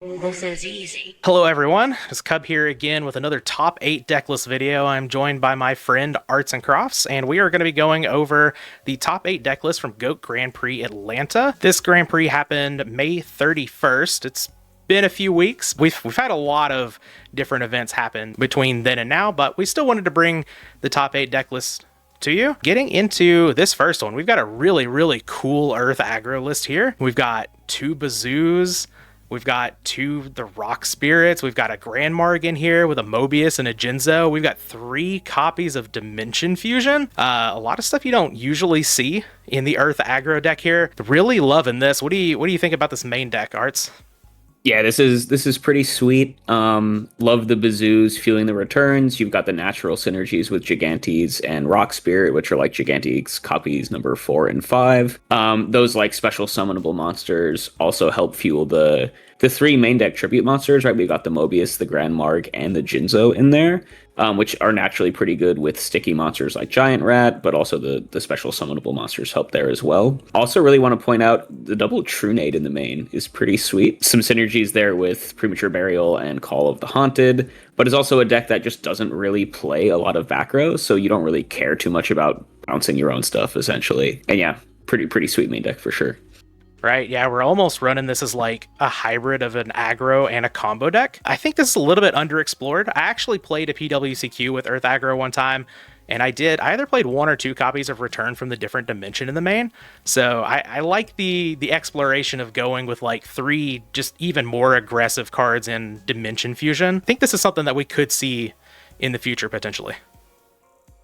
This is easy. Hello everyone, it's Cub here again with another top 8 decklist video. I'm joined by my friend Arts and Crofts, and we are going to be going over the top 8 decklist from GOAT Grand Prix Atlanta. This Grand Prix happened May 31st. It's been a few weeks. We've had a lot of different events happen between then and now, but we still wanted to bring the top 8 decklist to you. Getting into this first one, we've got a really cool Earth aggro list here. We've got 2 Bazoos. We've got 2 the Rock Spirits. We've got a Gran in here with a Mobius and a Jinzo. We've got 3 copies of Dimension Fusion. A lot of stuff you don't usually see in the Earth aggro deck here. Really loving this. What do you think about this main deck, Arts? Yeah, this is pretty sweet. Love the Bazoos, feeling the returns. You've got the natural synergies with Gigantes and Rock Spirit, which are like Gigantes copies number 4 and 5. Those like special summonable monsters also help fuel the 3 main deck tribute monsters, right? We've got the Mobius, the Grand Marg, and the Jinzo in there, which are naturally pretty good with sticky monsters like Giant Rat, but also the special summonable monsters help there as well. Also really want to point out the double Trunade in the main is pretty sweet. Some synergies there with Premature Burial and Call of the Haunted, but it's also a deck that just doesn't really play a lot of back row, so you don't really care too much about bouncing your own stuff, essentially. And yeah, pretty sweet main deck for sure. Right, yeah, we're almost running this as like a hybrid of an aggro and a combo deck. I think this is a little bit underexplored. I actually played a PWCQ with Earth aggro one time, and I either played 1 or 2 copies of Return from the Different Dimension in the main. So I like the exploration of going with like 3 just even more aggressive cards in Dimension Fusion. I think this is something that we could see in the future potentially.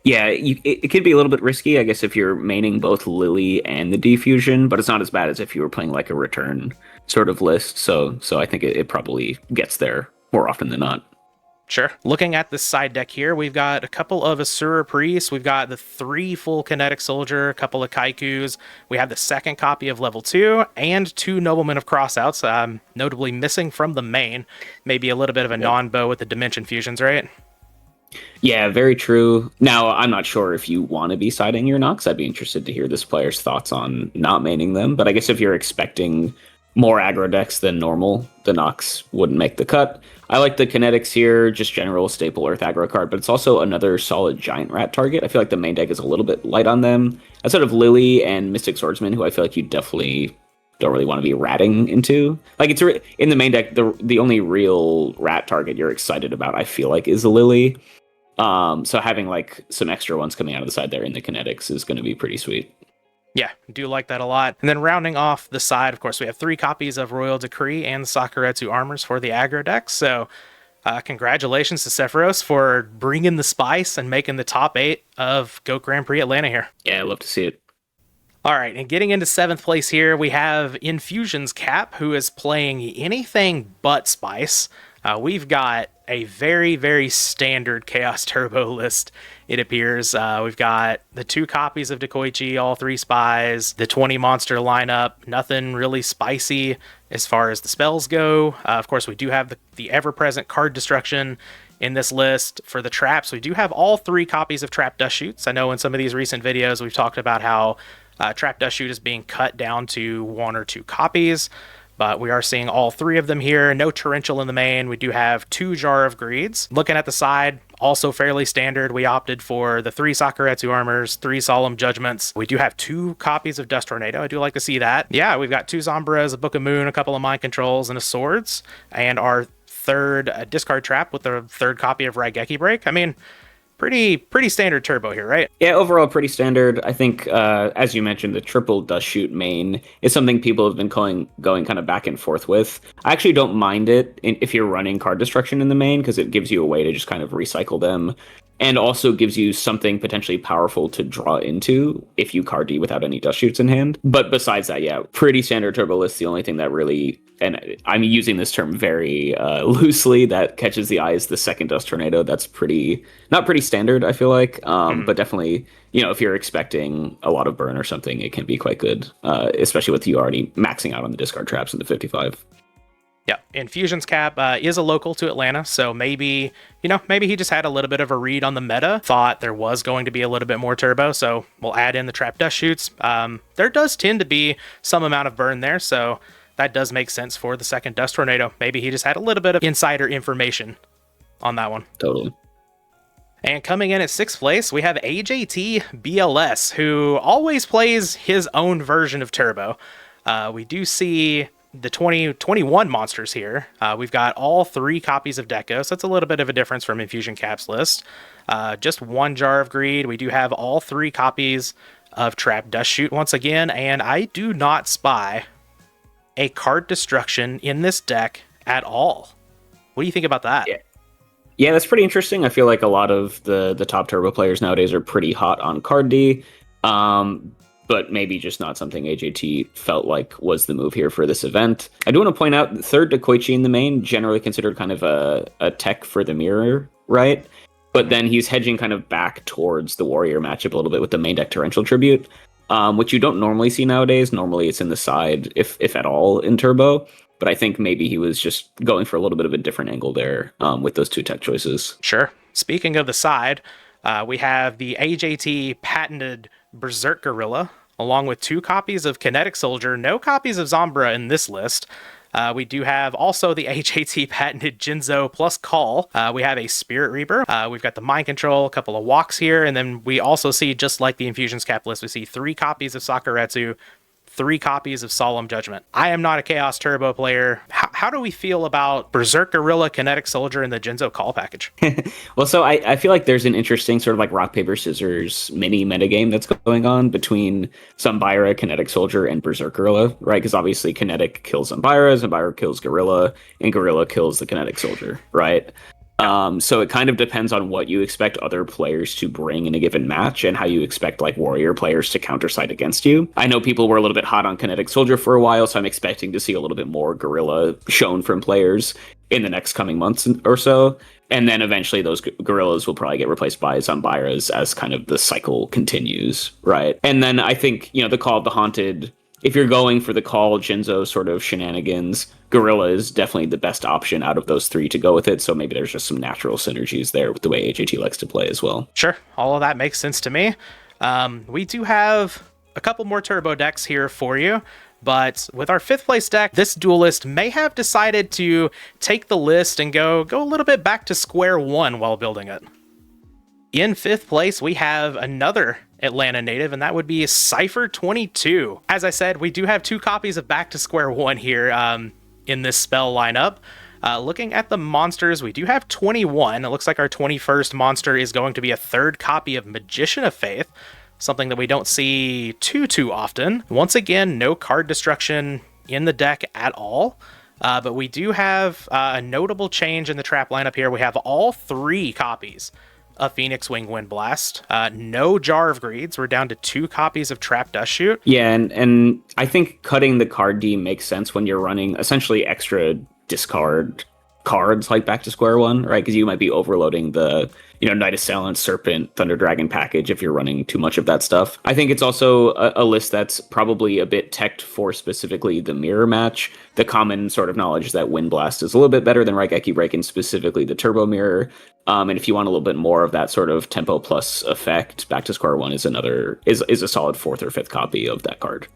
Yeah, it could be a little bit risky, I guess, if you're maining both Lily and the Diffusion, but it's not as bad as if you were playing like a return sort of list. So I think it probably gets there more often than not. Sure. Looking at this side deck here, we've got a couple of Asura Priests. We've got the 3 full Kinetic Soldier, a couple of Kaikus. We have the second copy of level 2 and 2 Noblemen of Crossouts, notably missing from the main. Maybe a little bit of a non-bow with the Dimension Fusions, right? Yeah, very true. Now, I'm not sure if you want to be siding your Nox. I'd be interested to hear this player's thoughts on not maining them. But I guess if you're expecting more aggro decks than normal, the Nox wouldn't make the cut. I like the Kinetics here, just general staple Earth aggro card, but it's also another solid Giant Rat target. I feel like the main deck is a little bit light on them. Outside of Lily and Mystic Swordsman, who I feel like you definitely don't really want to be ratting into. Like, it's in the main deck, the only real rat target you're excited about, I feel like, is a Lily. So having like some extra ones coming out of the side there in the Kinetics is going to be pretty sweet. Yeah, do like that a lot. And then rounding off the side, of course, we have 3 copies of Royal Decree and Sakuretsu Armors for the aggro deck. So congratulations to Sephiroth for bringing the spice and making the top 8 of GOAT Grand Prix Atlanta here. Yeah, I love to see it. All right, and getting into 7th place here, we have Infusion's Cap, who is playing anything but spice. We've got a very standard Chaos Turbo list, it appears. We've got the 2 copies of Dekoichi, all 3 spies, the 20 monster lineup, nothing really spicy as far as the spells go. Of course, we do have the ever-present card destruction in this list. For the traps, we do have all 3 copies of Trap Dust Shoots. I know in some of these recent videos we've talked about how Trap Dust Shoot is being cut down to 1 or 2 copies. But we are seeing all 3 of them here. No Torrential in the main. We do have 2 Jar of Greeds. Looking at the side, also fairly standard. We opted for the 3 Sakuretsu Armors, 3 Solemn Judgments. We do have 2 copies of Dust Tornado. I do like to see that. Yeah, we've got 2 Zombras, a Book of Moon, a couple of Mind Controls, and a Swords. And our 3rd discard trap with the 3rd copy of Raigeki Break. I mean, pretty standard turbo here, right? Yeah, overall pretty standard. I think, as you mentioned, the triple Dust Shoot main is something people have been going kind of back and forth with. I actually don't mind it if you're running card destruction in the main, because it gives you a way to just kind of recycle them, and also gives you something potentially powerful to draw into if you card D without any Dust Shoots in hand. But besides that, yeah, pretty standard turbo list. The only thing that really, and I'm using this term very loosely, that catches the eye is the 2nd Dust Tornado. That's not pretty standard, I feel like, but definitely, if you're expecting a lot of burn or something, it can be quite good, especially with you already maxing out on the discard traps in the 55. Yeah, Infusion's Cap is a local to Atlanta, so maybe he just had a little bit of a read on the meta, thought there was going to be a little bit more turbo, so we'll add in the Trap Dust Shoots. There does tend to be some amount of burn there, so that does make sense for the second Dust Tornado. Maybe he just had a little bit of insider information on that one. Totally. And coming in at 6th place, we have AJT BLS, who always plays his own version of Turbo. We do see the 2021 monsters here. We've got all 3 copies of Deco, so that's a little bit of a difference from Infusion Cap's list. Just 1 Jar of Greed. We do have all 3 copies of Trap Dust Shoot once again, and I do not spy a card destruction in this deck at all. What do you think about that? Yeah, that's pretty interesting. I feel like a lot of the top Turbo players nowadays are pretty hot on card D, but maybe just not something AJT felt like was the move here for this event. I do want to point out, third to Koichi in the main, generally considered kind of a tech for the mirror, right? But then he's hedging kind of back towards the Warrior matchup a little bit with the main deck Torrential Tribute, which you don't normally see nowadays. Normally it's in the side, if at all, in Turbo. But I think maybe he was just going for a little bit of a different angle there with those 2 tech choices. Sure. Speaking of the side, we have the AJT patented Berserk Gorilla, along with 2 copies of Kinetic Soldier, no copies of Zombra in this list. We do have also the AJT patented Jinzo plus Call. We have a Spirit Reaper. We've got the Mind Control, a couple of walks here, and then we also see, just like the Infusions Cap list, we see 3 copies of Sakuretsu, 3 copies of Solemn Judgment. I am not a Chaos Turbo player. How do we feel about Berserk Gorilla, Kinetic Soldier, and the Jinzo Call package? Well, so I feel like there's an interesting sort of like rock, paper, scissors mini metagame that's going on between Zumbira, Kinetic Soldier, and Berserk Gorilla, right? Because obviously Kinetic kills Zumbira, Zumbira kills Gorilla, and Gorilla kills the Kinetic Soldier, right? So it kind of depends on what you expect other players to bring in a given match and how you expect like Warrior players to counterside against you. I know people were a little bit hot on Kinetic Soldier for a while, so I'm expecting to see a little bit more Gorilla shown from players in the next coming months or so. And then eventually those Gorillas will probably get replaced by Zombiras as kind of the cycle continues, right? And then I think, the Call of the Haunted, if you're going for the Call Jinzo sort of shenanigans, Gorilla is definitely the best option out of those 3 to go with it. So maybe there's just some natural synergies there with the way AJT likes to play as well. Sure. All of that makes sense to me. We do have a couple more Turbo decks here for you. But with our 5th place deck, this duelist may have decided to take the list and go a little bit back to square one while building it. In 5th place, we have another Atlanta native, and that would be Cipher 22. As I said, we do have 2 copies of Back to Square One here in this spell lineup. Looking at the monsters, we do have 21. It looks like our 21st monster is going to be a 3rd copy of Magician of Faith, something that we don't see too often. Once again, no card destruction in the deck at all. But we do have a notable change in the trap lineup here. We have all 3 copies of Phoenix Wing Wind Blast. No Jar of Greeds. We're down to 2 copies of Trap Dust Shoot. Yeah, and I think cutting the card D makes sense when you're running essentially extra discard cards like Back to Square One, right? Because you might be overloading the Night Assailant, Serpent, Thunder Dragon package if you're running too much of that stuff. I think it's also a list that's probably a bit teched for specifically the mirror match. The common sort of knowledge is that Wind Blast is a little bit better than Raigeki Break, and specifically the Turbo Mirror. And if you want a little bit more of that sort of tempo plus effect, Back to Square One is a solid 4th or 5th copy of that card.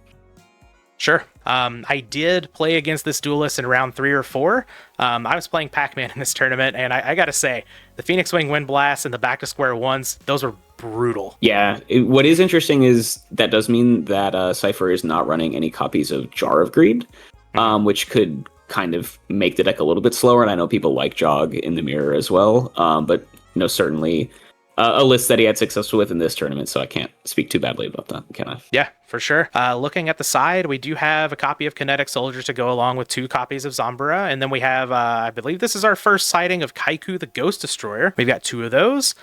Sure. I did play against this duelist in round 3 or 4. I was playing Pac-Man in this tournament, and I gotta say, the Phoenix Wing Wind Blast and the Back to Square Ones, those were brutal. Yeah, what is interesting is that does mean that Cipher is not running any copies of Jar of Greed, which could kind of make the deck a little bit slower, and I know people like Jog in the mirror as well, but certainly a list that he had success with in this tournament, so I can't speak too badly about that, can I? Yeah, for sure. Looking at the side, we do have a copy of Kinetic Soldier to go along with 2 copies of Zombra, and then we have, I believe this is our first sighting of Kaiku the Ghost Destroyer. We've got 2 of those.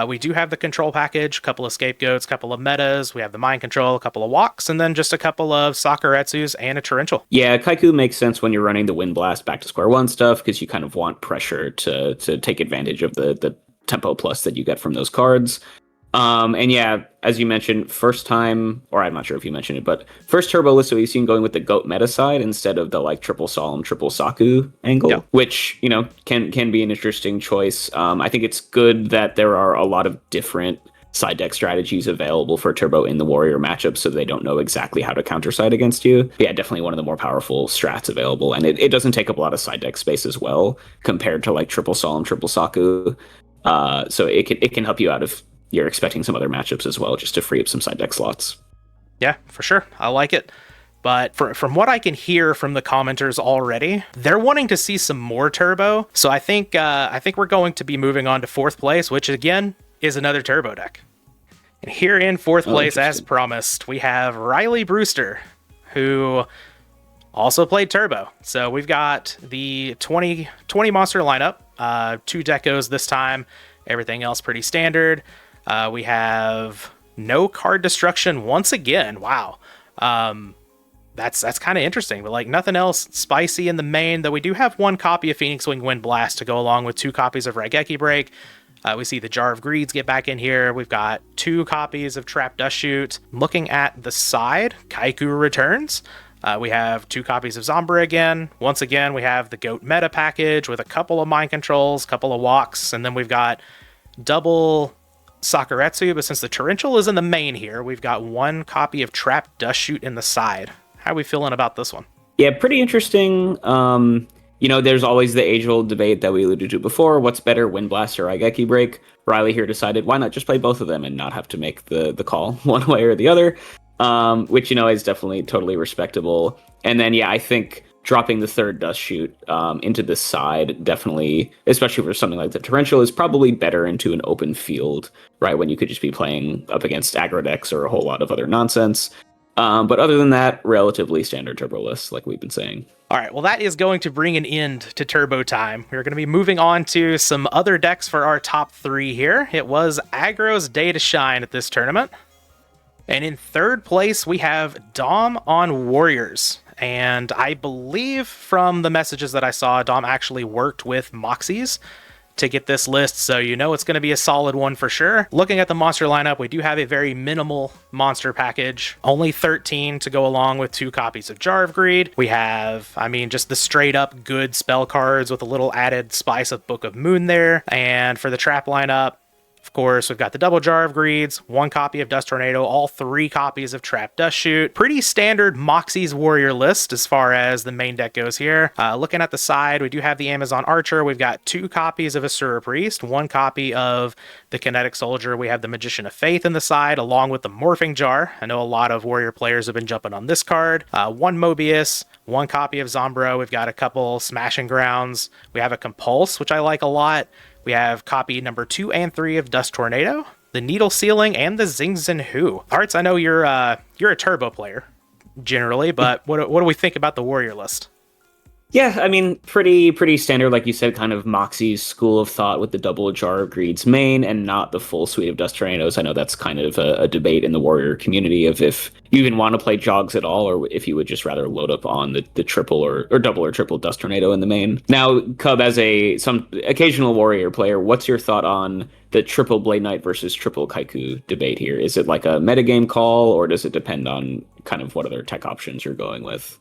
We do have the control package, a couple of scapegoats, a couple of metas. We have the mind control, a couple of walks, and then just a couple of Sakuretsus and a torrential. Yeah, Kaiku makes sense when you're running the Wind Blast Back to Square One stuff, because you kind of want pressure to take advantage of the tempo plus that you get from those cards. And yeah, as you mentioned, first time, or I'm not sure if you mentioned it, but first Turbo list that we've seen going with the Goat meta side instead of the like triple Solemn, triple Saku angle, which, can be an interesting choice. I think it's good that there are a lot of different side deck strategies available for Turbo in the Warrior matchup, so they don't know exactly how to counter side against you. But yeah, definitely one of the more powerful strats available, and it doesn't take up a lot of side deck space as well compared to like triple Solemn, triple Saku. So it can help you out if you're expecting some other matchups as well, just to free up some side deck slots. Yeah, for sure. I like it. But from what I can hear from the commenters already, they're wanting to see some more Turbo. So I think we're going to be moving on to fourth place, which again is another Turbo deck. And here in fourth place, as promised, we have Riley Brewster, who also played Turbo. So we've got the 20 monster lineup, 2 decos this time, everything else pretty standard. We have no card destruction once again. Wow. That's kind of interesting, but like nothing else spicy in the main, though we do have 1 copy of Phoenix Wing Wind Blast to go along with 2 copies of Raigeki Break. We see the Jar of Greeds get back in here. We've got 2 copies of Trap Dust Shoot. Looking at the side, Kaiku returns. We have 2 copies of Zombra again. Once again, we have the Goat Meta package with a couple of Mind Controls, couple of Walks, and then we've got double Sakuretsu, but since the Torrential is in the main here, we've got 1 copy of Trap Dust Shoot in the side. How are we feeling about this one? Yeah, pretty interesting. There's always the age-old debate that we alluded to before. What's better, Wind Blast or Raigeki Break? Riley here decided, why not just play both of them and not have to make the call one way or the other, which, is definitely totally respectable. And then, yeah, I think dropping the 3rd Dust Shoot into the side, definitely, especially for something like the Torrential, is probably better into an open field, right, when you could just be playing up against aggro decks or a whole lot of other nonsense. But other than that, relatively standard Turbo list, like we've been saying. All right, well, that is going to bring an end to Turbo time. We're going to be moving on to some other decks for our top 3 here. It was Aggro's day to shine at this tournament. And in 3rd place, we have Dom on Warriors. And I believe from the messages that I saw, Dom actually worked with Moxies to get this list, so it's going to be a solid one for sure. Looking at the monster lineup, we do have a very minimal monster package. Only 13 to go along with 2 copies of Jar of Greed. We have, just the straight up good spell cards with a little added spice of Book of Moon there. And for the trap lineup, of course, we've got the double Jar of Greeds, 1 copy of Dust Tornado, all 3 copies of Trap Dust Shoot. Pretty standard Moxie's Warrior list as far as the main deck goes here. Looking at the side, we do have the Amazon Archer. We've got 2 copies of Asura Priest, 1 copy of the Kinetic Soldier. We have the Magician of Faith in the side, along with the Morphing Jar. I know a lot of Warrior players have been jumping on this card. 1 Mobius, 1 copy of Zombro. We've got a couple Smashing Grounds. We have a Compulse, which I like a lot. We have copy number 2 and 3 of Dust Tornado, the Needle Ceiling, and the Zingzhen Hu. Arts, I know you're a Turbo player generally, but what do we think about the Warrior list? Yeah, pretty standard, like you said, kind of Moxie's school of thought with the double Jar of Greed's main and not the full suite of Dust Tornadoes. I know that's kind of a debate in the Warrior community of if you even want to play Jogs at all, or if you would just rather load up on the triple or double or triple Dust Tornado in the main. Now, Cub, as some occasional Warrior player, what's your thought on the triple Blade Knight versus triple Kaiku debate here? Is it like a metagame call, or does it depend on kind of what other tech options you're going with?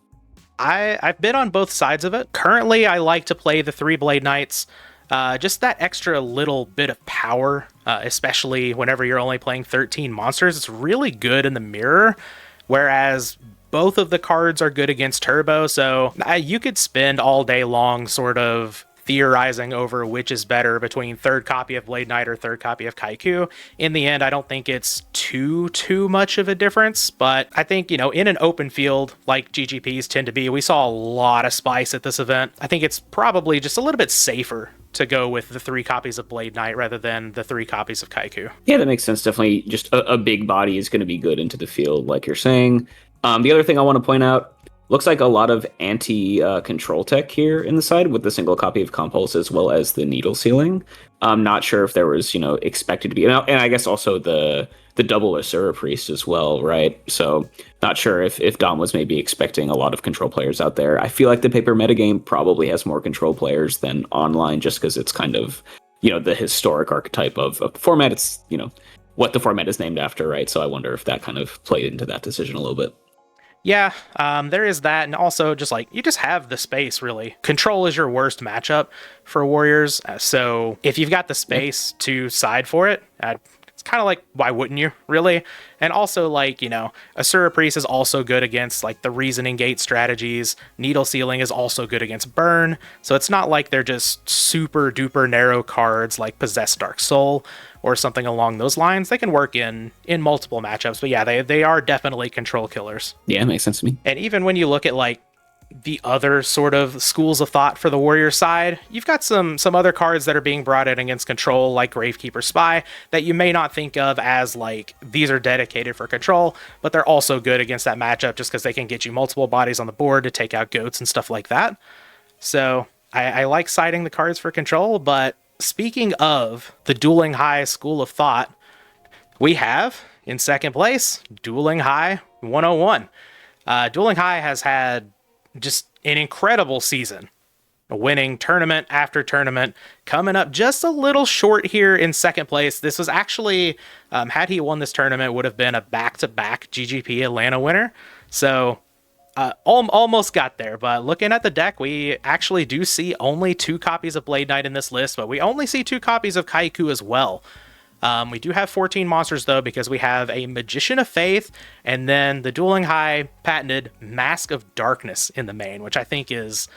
I've been on both sides of it. Currently, I like to play the 3 Blade Knights. Just that extra little bit of power, especially whenever you're only playing 13 monsters. It's really good in the mirror, whereas both of the cards are good against Turbo, so you could spend all day long sort of theorizing over which is better between 3rd copy of Blade Knight or 3rd copy of Kaiku. In the end, I don't think it's too much of a difference, but I think, in an open field like GGPs tend to be, we saw a lot of spice at this event. I think it's probably just a little bit safer to go with the 3 copies of Blade Knight rather than the 3 copies of Kaiku. Yeah, that makes sense. Definitely just a big body is going to be good into the field, like you're saying. The other thing I want to point out, looks like a lot of anti-control tech here in the side with the single copy of Compulse as well as the Needle Ceiling. I'm not sure if there was, expected to be, and I guess also the double Asura Priest as well, right? So not sure if Dom was maybe expecting a lot of control players out there. I feel like the paper metagame probably has more control players than online just because it's kind of, the historic archetype of format. It's, what the format is named after, right? So I wonder if that kind of played into that decision a little bit. Yeah, there is that, and also just like, you just have the space, really. Control is your worst matchup for Warriors, so if you've got the space to side for it, I'd it's kind of like, why wouldn't you, really? And also, like, Asura Priest is also good against, like, the Reasoning Gate strategies. Needle Sealing is also good against Burn. So it's not like they're just super duper narrow cards like Possessed Dark Soul or something along those lines. They can work in multiple matchups. But yeah, they are definitely control killers. Yeah, it makes sense to me. And even when you look at, like, the other sort of schools of thought for the warrior side, you've got some other cards that are being brought in against control, like Gravekeeper Spy, that you may not think of as, like, these are dedicated for control, but they're also good against that matchup just because they can get you multiple bodies on the board to take out goats and stuff like that. So I like siding the cards for control. But speaking of the Dueling High school of thought, we have in second place Dueling High 101. Dueling High has had just an incredible season, winning tournament after tournament, coming up just a little short here in second place. This was actually, had he won this tournament, would have been a back-to-back GGP Atlanta winner. So almost got there, but looking at the deck, we actually do see only 2 copies of Blade Knight in this list, but we only see 2 copies of Kaiku as well. We do have 14 monsters, though, because we have a Magician of Faith and then the Dueling High patented Mask of Darkness in the main, which I think is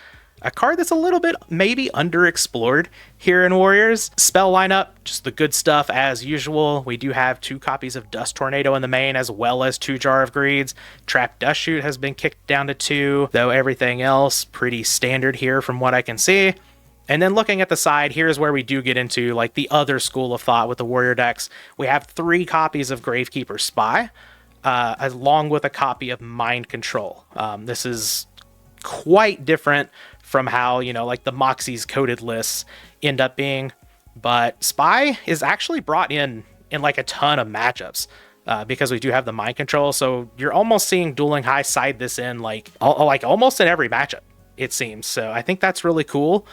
a card that's a little bit maybe underexplored here in Warriors. Spell lineup, just the good stuff as usual. We do have 2 copies of Dust Tornado in the main, as well as 2 Jar of Greeds. Trap Dust Shoot has been kicked down to 2, though everything else pretty standard here from what I can see. And then looking at the side, here's where we do get into, like, the other school of thought with the warrior decks. We have 3 copies of Gravekeeper Spy, along with a copy of Mind Control. This is quite different from how, like, the Moxie's coded lists end up being. But Spy is actually brought in like a ton of matchups, because we do have the Mind Control. So you're almost seeing Dueling High side this in, like almost in every matchup, it seems. So I think that's really cool.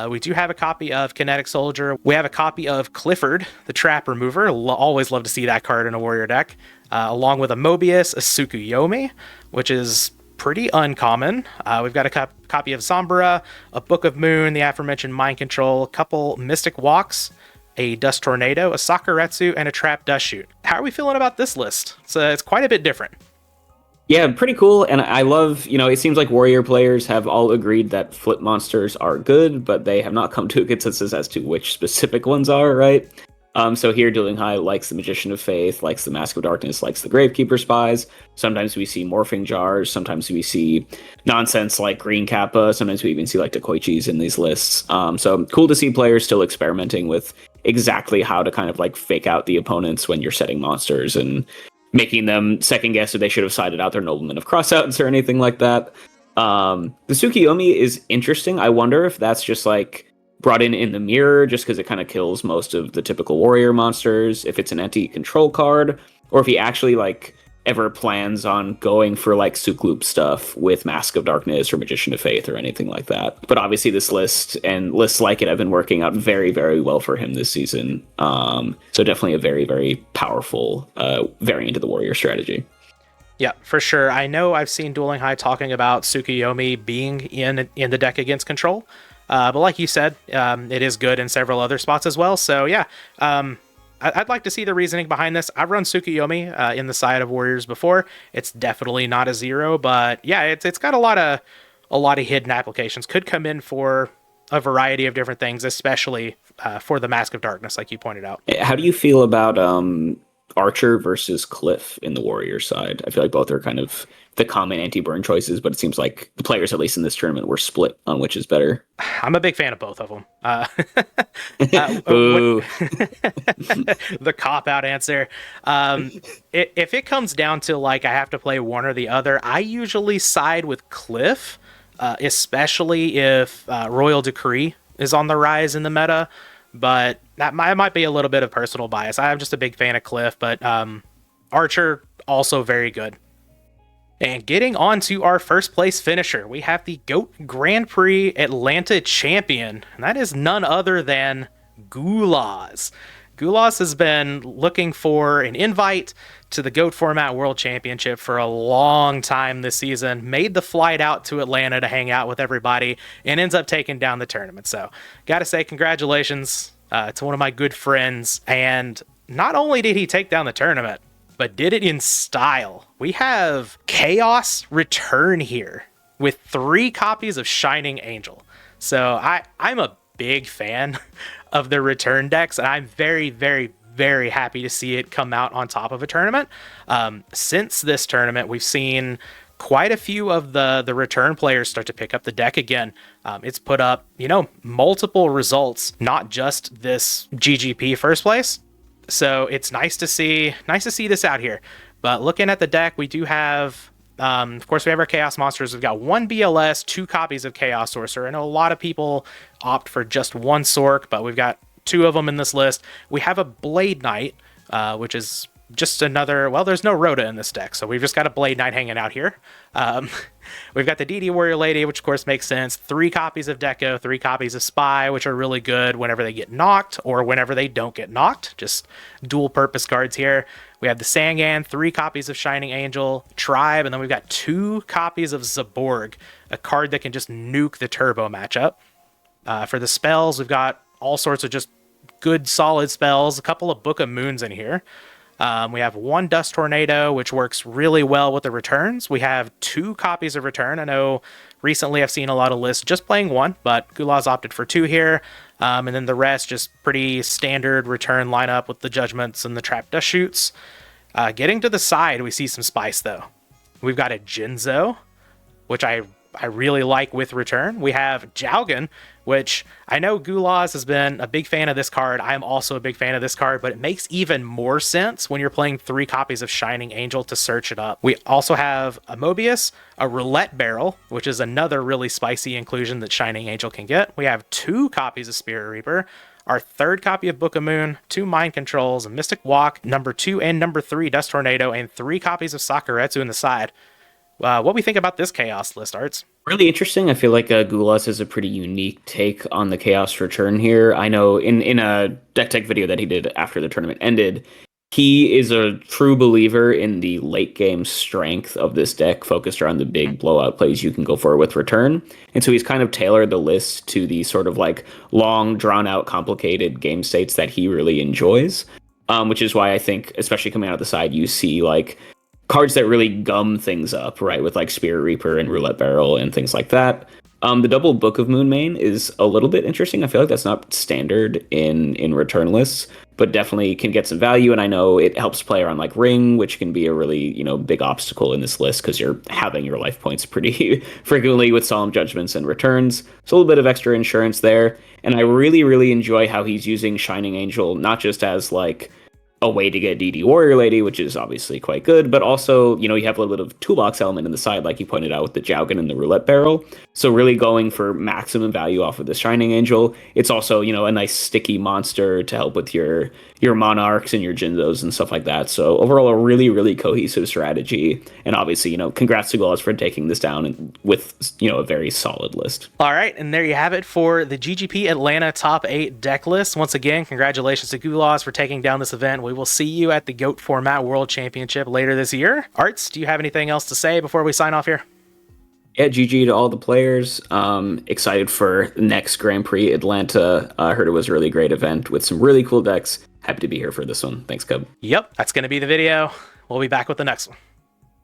We do have a copy of Kinetic Soldier. We have a copy of Clifford, the Trap Remover. Always love to see that card in a warrior deck. Along with a Mobius, a Tsukuyomi, which is pretty uncommon. We've got a copy of Sombra, a Book of Moon, the aforementioned Mind Control, a couple Mystic Walks, a Dust Tornado, a Sakuretsu, and a Trap Dust Shoot. How are we feeling about this list? It's quite a bit different. Yeah, pretty cool. And I love, it seems like Warrior players have all agreed that flip monsters are good, but they have not come to a consensus as to which specific ones are, right? So here, Dueling High likes the Magician of Faith, likes the Mask of Darkness, likes the Gravekeeper Spies. Sometimes we see Morphing Jars. Sometimes we see nonsense like Green Kappa. Sometimes we even see like Dekoichis in these lists. So cool to see players still experimenting with exactly how to kind of like fake out the opponents when you're setting monsters and making them second guess if they should have sided out their Noblemen of Crossouts or anything like that. The Tsukuyomi is interesting. I wonder if that's just like brought in the mirror just because it kind of kills most of the typical warrior monsters, if it's an anti-control card, or if he actually like ever plans on going for like Sukloop stuff with Mask of Darkness or Magician of Faith or anything like that. But obviously this list and lists like it have been working out very, very well for him this season. So definitely a very, very powerful variant of the warrior strategy. Yeah, for sure. I know I've seen Dueling High talking about Tsukuyomi being in the deck against control. But like you said, it is good in several other spots as well. So yeah, I'd like to see the reasoning behind this. I've run Tsukuyomi in the side of Warriors before. It's definitely not a 0, but yeah, it's got a lot of hidden applications. Could come in for a variety of different things, especially for the Mask of Darkness, like you pointed out. How do you feel about Archer versus Cliff in the Warrior side? I feel like both are kind of the common anti-burn choices, but it seems like the players, at least in this tournament, were split on which is better. I'm a big fan of both of them. The cop-out answer. If it comes down to like I have to play one or the other, I usually side with Cliff, especially if Royal Decree is on the rise in the meta. But that might be a little bit of personal bias. I'm just a big fan of Cliff, but Archer also very good. And getting on to our first place finisher, we have the GOAT Grand Prix Atlanta champion, and that is none other than Gulas. Gulas has been looking for an invite to the GOAT Format World Championship for a long time this season, made the flight out to Atlanta to hang out with everybody, and ends up taking down the tournament. So, gotta say congratulations to one of my good friends, and not only did he take down the tournament, but did it in style. We have Chaos return here with 3 copies of Shining Angel. So I'm a big fan of the return decks, and I'm very, very, very happy to see it come out on top of a tournament. Since this tournament, we've seen quite a few of the return players start to pick up the deck again. It's put up, multiple results, not just this GGP first place. So it's nice to see this out here. But looking at the deck, we do have, of course, we have our Chaos Monsters. We've got 1 BLS, 2 copies of Chaos Sorcerer. I know a lot of people opt for just 1 Sorc, but we've got 2 of them in this list. We have a Blade Knight, which is just another, well, there's no Rhoda in this deck, so we've just got a Blade Knight hanging out here. We've got the DD Warrior Lady, which of course makes sense. 3 copies of Deco, 3 copies of Spy, which are really good whenever they get knocked or whenever they don't get knocked. Just dual purpose cards here. We have the Sangan, 3 copies of Shining Angel, Tribe, and then we've got 2 copies of Zaborg, a card that can just nuke the Turbo matchup. For the spells, we've got all sorts of just good solid spells, a couple of Book of Moons in here. We have 1 Dust Tornado, which works really well with the returns. We have 2 copies of Return. I know recently I've seen a lot of lists just playing 1, but Gulaz opted for 2 here. And then the rest just pretty standard return lineup with the Judgments and the Trap Dust Shoots. Getting to the side, we see some spice though. We've got a Jinzo, which I really like with return. We have Jowgen, which I know Gulaz has been a big fan of this card. I'm also a big fan of this card, but it makes even more sense when you're playing 3 copies of Shining Angel to search it up. We also have a Mobius, a Roulette Barrel, which is another really spicy inclusion that Shining Angel can get. We have 2 copies of Spirit Reaper, our 3rd copy of Book of Moon, 2 Mind Controls, a Mystic Walk, number 2 and number 3 Dust Tornado, and 3 copies of Sakuretsu in the side. What we think about this Chaos list, Arts? Really interesting. I feel like Gulaz has a pretty unique take on the Chaos return here. I know in a deck tech video that he did after the tournament ended, he is a true believer in the late game strength of this deck, focused around the big blowout plays you can go for with return. And so he's kind of tailored the list to the sort of like long, drawn out, complicated game states that he really enjoys. Which is why I think, especially coming out of the side, you see like cards that really gum things up, right? With like Spirit Reaper and Roulette Barrel and things like that. The double Book of Moon main is a little bit interesting. I feel like that's not standard in return lists, but definitely can get some value. And I know it helps play around like Ring, which can be a really, big obstacle in this list because you're having your life points pretty frequently with Solemn Judgments and returns. So a little bit of extra insurance there. And I really, really enjoy how he's using Shining Angel, not just as like a way to get DD Warrior Lady, which is obviously quite good, but also, you have a little bit of toolbox element in the side, like you pointed out with the Jowgen and the Roulette Barrel. So really going for maximum value off of the Shining Angel. It's also, a nice sticky monster to help with your Monarchs and your Jinzos and stuff like that. So overall, a really, really cohesive strategy. And obviously, congrats to Gulaz for taking this down and with, a very solid list. All right, and there you have it for the GGP Atlanta Top 8 deck list. Once again, congratulations to Gulaz for taking down this event. We will see you at the GOAT Format World Championship later this year. Arts, do you have anything else to say before we sign off here? Yeah, GG to all the players. Excited for the next Grand Prix Atlanta. I heard it was a really great event with some really cool decks. Happy to be here for this one. Thanks, Cub. Yep, that's going to be the video. We'll be back with the next one.